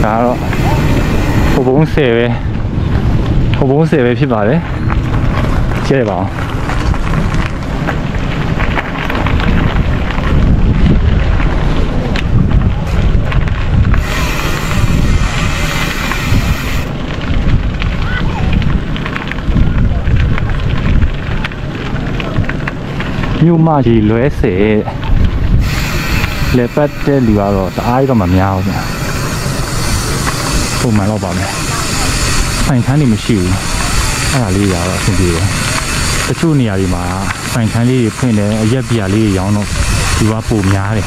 ဒါတော့ဟိုဘုံ10ပဲဟိုဘုံ10ပဲဖြစ်ပါတယ်ကျဲပါအောင်မြို့မကြီးလွဲစေလေပတ်တဲ့လူကတော့တအားတော့မများဘူးဗျပုံမှန်တော့ပါမယ်ဆိုင်ခန်းတွေမရှိဘူးအဲ့ဒါလေးရတော့အဆင်ပြေတယ်တချို့နေရာတွေမှာဆိုင်ခန်းလေးတွေဖွင့်တယ်အရက်ပြာလေးတွေရောင်းတော့လူကပိုများတယ်